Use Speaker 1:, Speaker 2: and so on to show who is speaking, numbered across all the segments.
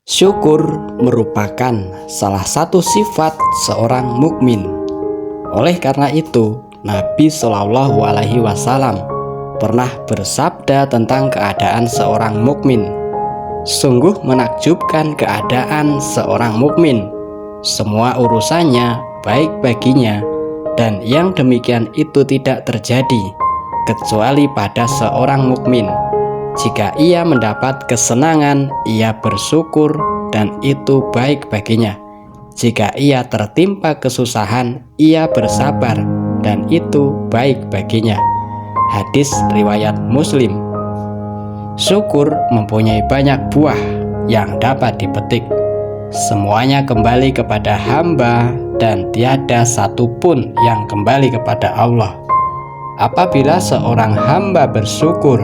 Speaker 1: Syukur merupakan salah satu sifat seorang mukmin. Oleh karena itu, Nabi Shallallahu Alaihi Wasallam pernah bersabda tentang keadaan seorang mukmin. Sungguh menakjubkan keadaan seorang mukmin. Semua urusannya baik baginya, dan yang demikian itu tidak terjadi kecuali pada seorang mukmin. Jika ia mendapat kesenangan, ia bersyukur dan itu baik baginya. Jika ia tertimpa kesusahan, ia bersabar dan itu baik baginya. Hadis riwayat Muslim. Syukur mempunyai banyak buah yang dapat dipetik. Semuanya kembali kepada hamba dan tiada satupun yang kembali kepada Allah. Apabila seorang hamba bersyukur,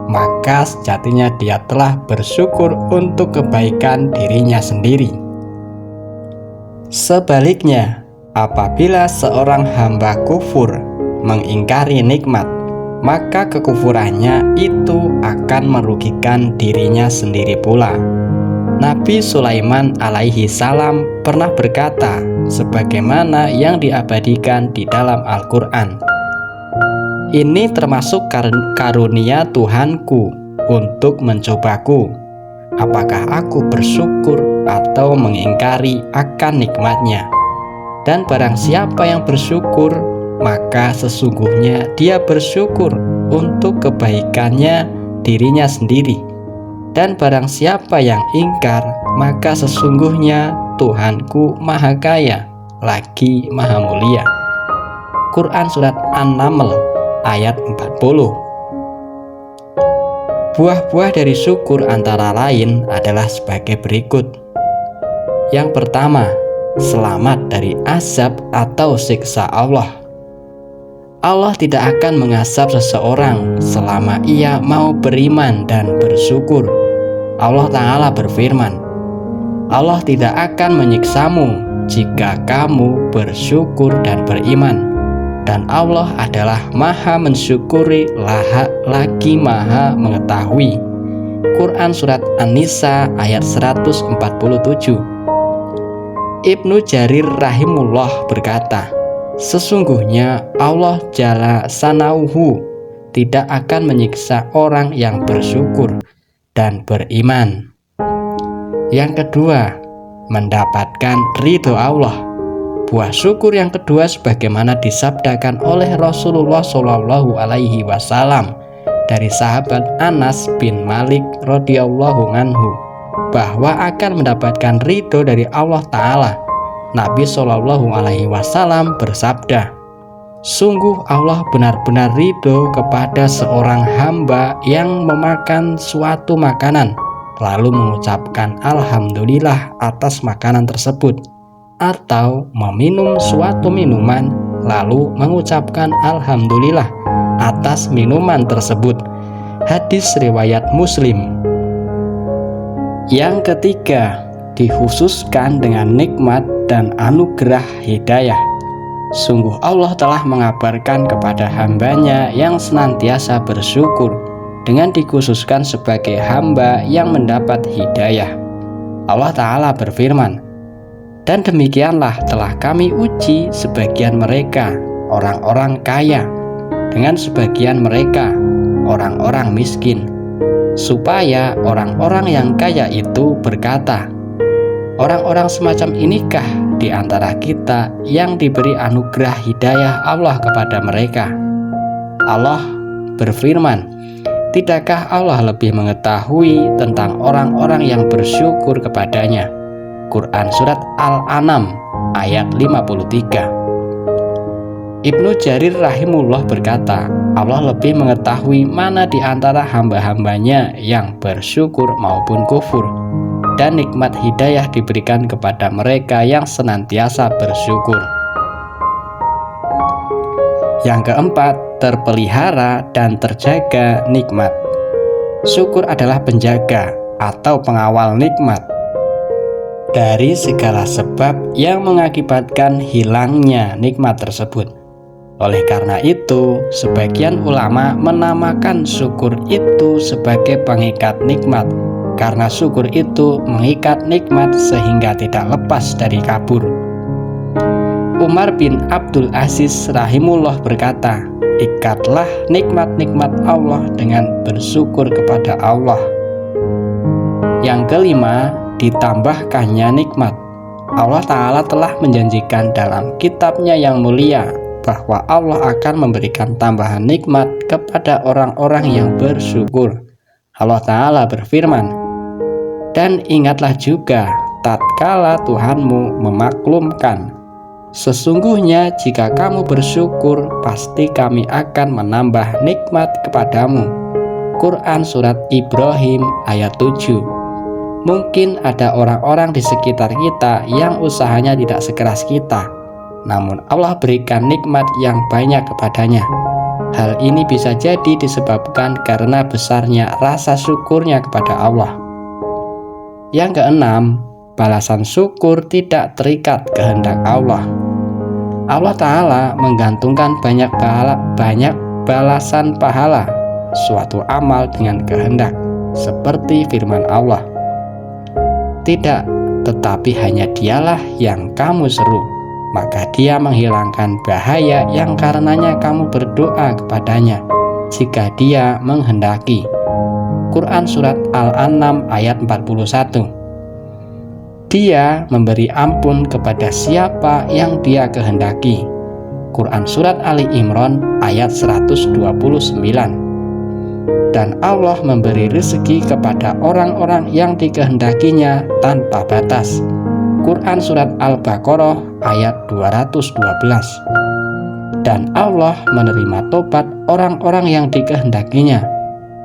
Speaker 1: maka sejatinya dia telah bersyukur untuk kebaikan dirinya sendiri. Sebaliknya, apabila seorang hamba kufur mengingkari nikmat, maka kekufurannya itu akan merugikan dirinya sendiri pula. Nabi Sulaiman alaihi salam pernah berkata sebagaimana yang diabadikan di dalam Al-Quran, "Ini termasuk karunia Tuhanku untuk mencobaku, apakah aku bersyukur atau mengingkari akan nikmatnya. Dan barang siapa yang bersyukur, maka sesungguhnya dia bersyukur untuk kebaikannya dirinya sendiri. Dan barang siapa yang ingkar, maka sesungguhnya Tuhanku Maha Kaya, lagi Maha Mulia." Quran Surat An-Naml ayat 40. Buah-buah dari syukur antara lain adalah sebagai berikut. Yang pertama, selamat dari azab atau siksa Allah. Allah tidak akan mengazab seseorang selama ia mau beriman dan bersyukur. Allah Ta'ala berfirman, Allah tidak akan menyiksamu jika kamu bersyukur dan beriman. Dan Allah adalah maha mensyukuri, lagi maha mengetahui. Quran Surat An-Nisa ayat 147. Ibnu Jarir rahimullah berkata, sesungguhnya Allah Jalla Sanauhu tidak akan menyiksa orang yang bersyukur dan beriman. Yang kedua, mendapatkan ridho Allah. Buah syukur yang kedua sebagaimana disabdakan oleh Rasulullah Shallallahu Alaihi Wasallam dari sahabat Anas bin Malik radhiyallahu anhu bahwa akan mendapatkan ridho dari Allah Ta'ala. Nabi Shallallahu Alaihi Wasallam bersabda, sungguh Allah benar-benar ridho kepada seorang hamba yang memakan suatu makanan lalu mengucapkan alhamdulillah atas makanan tersebut, atau meminum suatu minuman lalu mengucapkan alhamdulillah atas minuman tersebut. Hadis riwayat Muslim. Yang ketiga, dikhususkan dengan nikmat dan anugerah hidayah. Sungguh Allah telah mengabarkan kepada hambanya yang senantiasa bersyukur dengan dikhususkan sebagai hamba yang mendapat hidayah. Allah Ta'ala berfirman, dan demikianlah telah kami uji sebagian mereka, orang-orang kaya, dengan sebagian mereka, orang-orang miskin, supaya orang-orang yang kaya itu berkata, orang-orang semacam inikah di antara kita yang diberi anugerah hidayah Allah kepada mereka? Allah berfirman, tidakkah Allah lebih mengetahui tentang orang-orang yang bersyukur kepadanya? Quran Surat Al-An'am ayat 53. Ibnu Jarir rahimullah berkata, Allah lebih mengetahui mana di antara hamba-hambanya yang bersyukur maupun kufur, dan nikmat hidayah diberikan kepada mereka yang senantiasa bersyukur. Yang keempat, terpelihara dan terjaga nikmat. Syukur adalah penjaga atau pengawal nikmat dari segala sebab yang mengakibatkan hilangnya nikmat tersebut. Oleh karena itu, sebagian ulama menamakan syukur itu sebagai pengikat nikmat karena syukur itu mengikat nikmat sehingga tidak lepas dari kabur. Umar bin Abdul Aziz rahimullah berkata, ikatlah nikmat-nikmat Allah dengan bersyukur kepada Allah. Yang kelima, ditambahkannya nikmat. Allah Ta'ala telah menjanjikan dalam kitabnya yang mulia bahwa Allah akan memberikan tambahan nikmat kepada orang-orang yang bersyukur. Allah Ta'ala berfirman, dan ingatlah juga tatkala Tuhanmu memaklumkan, sesungguhnya jika kamu bersyukur pasti kami akan menambah nikmat kepadamu. Quran Surat Ibrahim ayat 7. Mungkin ada orang-orang di sekitar kita yang usahanya tidak sekeras kita, namun Allah berikan nikmat yang banyak kepadanya. Hal ini bisa jadi disebabkan karena besarnya rasa syukurnya kepada Allah. Yang keenam, balasan syukur tidak terikat kehendak Allah. Allah Ta'ala menggantungkan banyak balasan pahala suatu amal dengan kehendak, seperti firman Allah, tidak, tetapi hanya Dialah yang kamu seru, maka Dia menghilangkan bahaya yang karenanya kamu berdoa kepadanya, jika Dia menghendaki. Quran Surat Al-An'am ayat 41. Dia memberi ampun kepada siapa yang Dia kehendaki. Quran Surat Ali Imran ayat 129. Dan Allah memberi rezeki kepada orang-orang yang dikehendakinya tanpa batas. Quran Surat Al-Baqarah ayat 212. Dan Allah menerima tobat orang-orang yang dikehendakinya.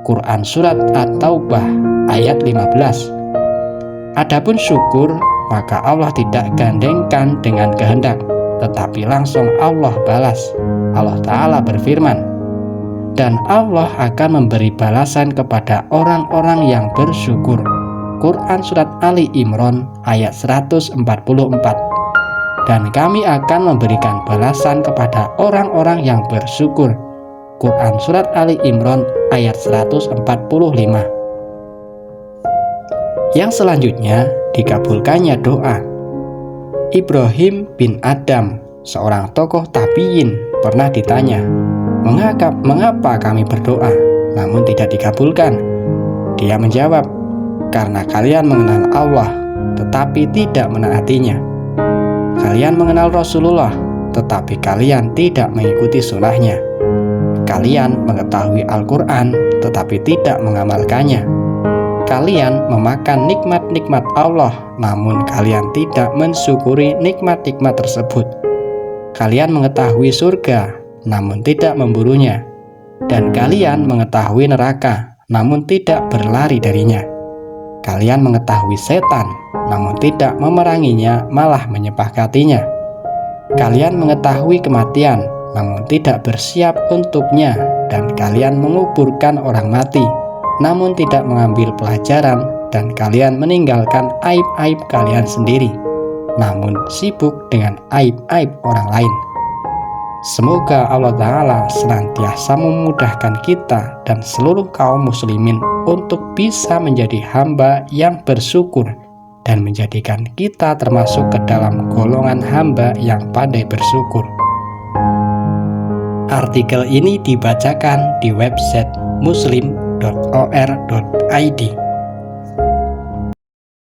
Speaker 1: Quran Surat At-Taubah ayat 15. Adapun syukur, maka Allah tidak gandengkan dengan kehendak, tetapi langsung Allah balas. Allah Ta'ala berfirman, dan Allah akan memberi balasan kepada orang-orang yang bersyukur. Quran Surat Ali Imran ayat 144. Dan kami akan memberikan balasan kepada orang-orang yang bersyukur. Quran Surat Ali Imran ayat 145. Yang selanjutnya, dikabulkannya doa. Ibrahim bin Adam, seorang tokoh tabi'in, pernah ditanya, mengapa kami berdoa namun tidak dikabulkan? Dia menjawab, karena kalian mengenal Allah tetapi tidak menaatinya. Kalian mengenal Rasulullah tetapi kalian tidak mengikuti sunnahnya. Kalian mengetahui Al-Quran tetapi tidak mengamalkannya. Kalian memakan nikmat-nikmat Allah namun kalian tidak mensyukuri nikmat-nikmat tersebut. Kalian mengetahui surga namun tidak memburunya, dan kalian mengetahui neraka namun tidak berlari darinya. Kalian mengetahui setan namun tidak memeranginya, malah menyepakatinya. Kalian mengetahui kematian namun tidak bersiap untuknya, dan kalian menguburkan orang mati namun tidak mengambil pelajaran, dan kalian meninggalkan aib-aib kalian sendiri namun sibuk dengan aib-aib orang lain. Semoga Allah Ta'ala senantiasa memudahkan kita dan seluruh kaum muslimin untuk bisa menjadi hamba yang bersyukur dan menjadikan kita termasuk ke dalam golongan hamba yang pandai bersyukur. Artikel ini dibacakan di website muslim.or.id.